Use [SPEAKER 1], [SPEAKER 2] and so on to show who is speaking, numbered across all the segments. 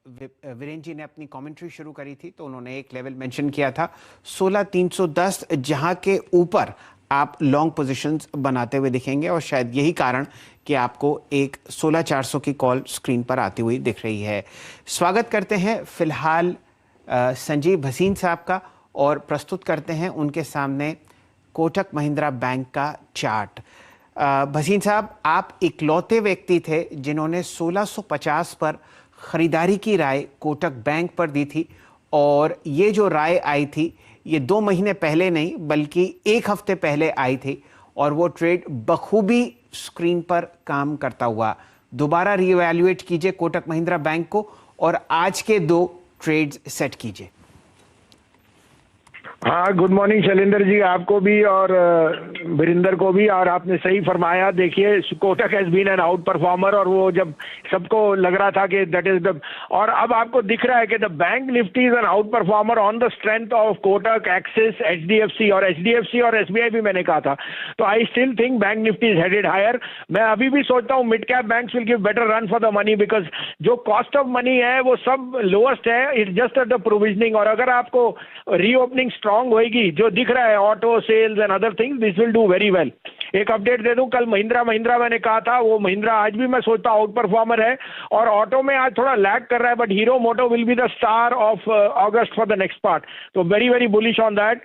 [SPEAKER 1] वीरेंद्र जी ने अपनी कमेंट्री शुरू करी थी तो उन्होंने एक लेवल मेंशन किया था 16,310, जहां के ऊपर आप लॉन्ग पोजीशंस बनाते हुए दिखेंगे और शायद यही कारण कि आपको एक 16,400 की कॉल स्क्रीन पर आती हुई दिख रही है। स्वागत करते हैं फिलहाल संजीव भसीन साहब का और प्रस्तुत करते हैं उनके सामने कोटक महिंद्रा बैंक का चार्ट। भसीन साहब, आप इकलौते व्यक्ति थे जिन्होंने 1650 पर खरीदारी की राय कोटक बैंक पर दी थी और ये जो राय आई थी ये 2 महीने पहले नहीं बल्कि 1 हफ्ते पहले आई थी और वो ट्रेड बखूबी स्क्रीन पर काम करता हुआ। दोबारा रीवैल्यूएट कीजिए कोटक महिंद्रा बैंक को और आज के 2 ट्रेड्स सेट कीजिए।
[SPEAKER 2] हाँ, गुड मॉर्निंग शैलेंद्र जी, आपको भी और वीरेंद्र को भी। और आपने सही फरमाया, देखिए Kotak has been an outperformer और वो जब सबको लग रहा था कि दैट इज द, और अब आपको दिख रहा है कि the bank Nifty is an outperformer on the strength of Kotak, Axis, HDFC, और एचडीएफसी और एसबीआई भी मैंने कहा था। तो I still think bank Nifty is headed higher. मैं अभी भी सोचता हूँ mid cap banks will give better run for the money, because जो कॉस्ट ऑफ मनी है वो सब लोएस्ट है, it's just at the provisioning. और अगर आपको रीओपनिंग स्ट्रांग होएगी, जो दिख रहा है auto sales and other things, this will do very well. एक अपडेट दे दूं, कल महिंद्रा मैंने कहा था, वो महिंद्रा आज भी मैं सोचता हूं आउट परफॉर्मर है और ऑटो में आज थोड़ा लैग कर रहा है, but Hero Moto will be the star of August for the next part. तो very very bullish on that.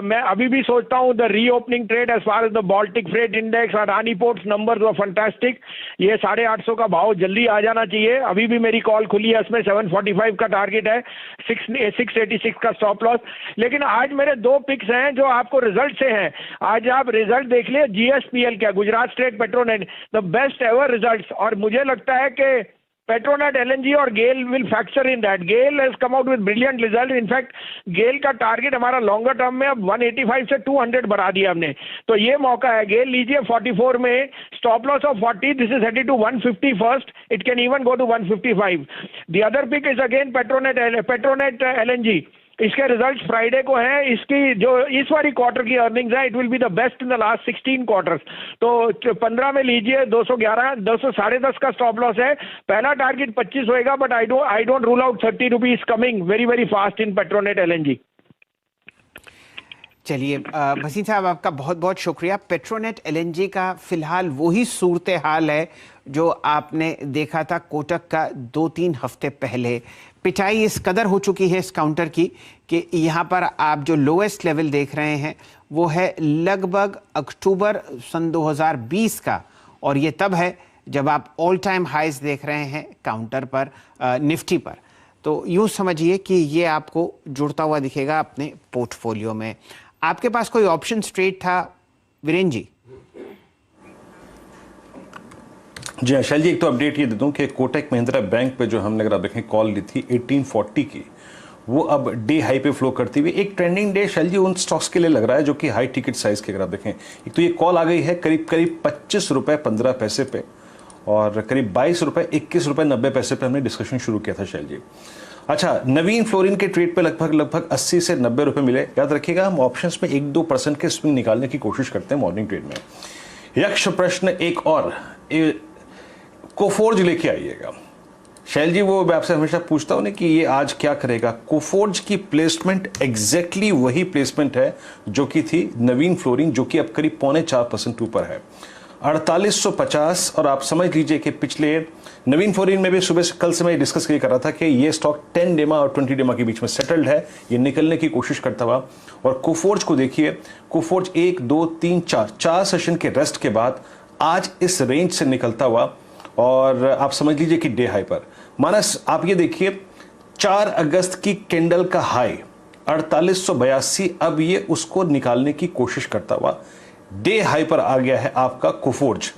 [SPEAKER 2] मैं अभी भी सोचता हूं the reopening trade as far as the Baltic freight index, Adani ports numbers were fantastic. ये 850 का भाव जल्दी आ जाना चाहिए। अभी भी मेरी कॉल खुली है, इसमें 745 का टारगेट है, 686 का स्टॉप लॉस। लेकिन आज मेरे 2 पिक्स हैं जो आपको रिजल्ट से हैं। आज आप रिजल्ट देख लिए, जीएसपीएल क्या, Gujarat state Petronet, the best ever results. और मुझे लगता है कि पेट्रोनेट, एलएनजी और GAIL will factor in that. GAIL has come out with brilliant result. In fact GAIL का टारगेट हमारा लॉन्गर टर्म में अब 185 से 200 बढ़ा दिया हमने। तो ये मौका है, गेल लीजिए 44 में, stop loss of 40, this is headed to 150 first, it can even go to 155। The other pick is again Petronet LNG. इसके रिजल्ट्स फ्राइडे को हैं। इसकी जो इस वाली क्वार्टर की अर्निंग्स है, it will be the best in the last 16 quarters. तो 15 में लीजिए, 211, 210 का स्टॉप लॉस है। पहला टारगेट 25 होएगा, but I don't rule out 30 rupees coming very very fast in Petronet LNG.
[SPEAKER 1] चलिए भसीन साहब, आपका बहुत बहुत शुक्रिया। पेट्रोनेट एलएनजी का फिलहाल वही सूरत हाल है जो आपने देखा था कोटक का 2-3 हफ्ते पहले। पिटाई इस कदर हो चुकी है इस काउंटर की कि यहाँ पर आप जो लोएस्ट लेवल देख रहे हैं वो है लगभग अक्टूबर सन 2020 का, और ये तब है जब आप ऑल टाइम हाइज देख रहे हैं काउंटर पर, निफ्टी पर। तो यूँ समझिए कि ये आपको जुड़ता हुआ दिखेगा अपने पोर्टफोलियो में। आपके पास कोई ऑप्शन ट्रेड था वीरेंद्र जी?
[SPEAKER 3] जी हाँ शैल जी, एक तो अपडेट ये दे दूं कि कोटक महिंद्रा बैंक पे जो हमने अगर आप देखें कॉल ली थी 1840 की, वो अब डे हाई पे फ्लो करती हुई एक ट्रेंडिंग डे शैल जी उन स्टॉक्स के लिए लग रहा है जो कि हाई टिकट साइज के अगर आप देखें। एक तो ये कॉल आ गई है करीब 25 रुपए 15 पैसे पे और करीब 22 रुपए 21 रुपए 90 पैसे पे हमने डिस्कशन शुरू किया था शैल जी। अच्छा, नवीन फ्लोरिन के ट्रेड पे लगभग 80 से 90 रुपए मिले। याद रखिएगा, हम ऑप्शंस में 1-2% के स्विंग निकालने की कोशिश करते हैं मॉर्निंग ट्रेड में। यक्ष प्रश्न एक और, कोफोर्ज लेके आइएगा शैल जी। वो मैं आपसे हमेशा पूछता हूं ना कि ये आज क्या करेगा। कोफोर्ज की प्लेसमेंट एग्जैक्टली वही प्लेसमेंट है जो कि थी नवीन फ्लोरिन, जो कि अब करीब 0.25% ऊपर है, 4850। और आप समझ लीजिए कि पिछले नवीन फ्लोरिन में भी सुबह से कल से मैं डिस्कस कर रहा था कि ये स्टॉक 10 डेमा और 20 डेमा के बीच में सेटल्ड है, ये निकलने की कोशिश करता हुआ। और कोफोर्ज को देखिए, कोफोर्ज 1 2 3 4 सेशन के रेस्ट के बाद आज इस रेंज से निकलता हुआ और आप समझ लीजिए कि डे हाई पर। मानस आप ये देखिए, 4 अगस्त की कैंडल का हाई 4882, अब ये उसको निकालने की कोशिश करता हुआ डे हाई पर आ गया है आपका कोफोर्ज।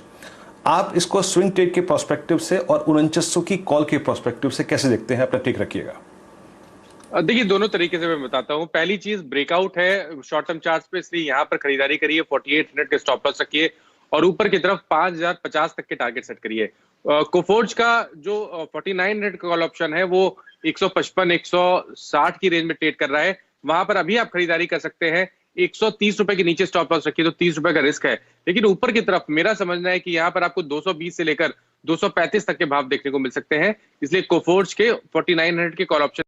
[SPEAKER 3] आप इसको स्विंग ट्रेड के प्रोस्पेक्टिव से और 4900 की कॉल के प्रोस्पेक्टिव से कैसे देखते हैं? अपना टेक रखिएगा।
[SPEAKER 4] देखिए, दोनों तरीके से मैं बताता हूं। पहली चीज, ब्रेकआउट है शॉर्ट टर्म चार्ट पे, इसलिए यहां पर खरीदारी करिए, 4800 के स्टॉप लॉस रखिए और ऊपर की तरफ 5050 तक के टारगेट सेट करिए। कोफोर्ज का जो 4900 कॉल ऑप्शन है वो 155 160 की रेंज में ट्रेड कर रहा है, वहां पर अभी आप खरीदारी कर सकते हैं। 130 रुपए के नीचे स्टॉप लॉस रखिए तो 30 रुपए का रिस्क है। लेकिन ऊपर की तरफ मेरा समझना है कि यहाँ पर आपको 220 से लेकर 235 तक के भाव देखने को मिल सकते हैं, इसलिए कोफोर्ज के 4900 के कॉल ऑप्शन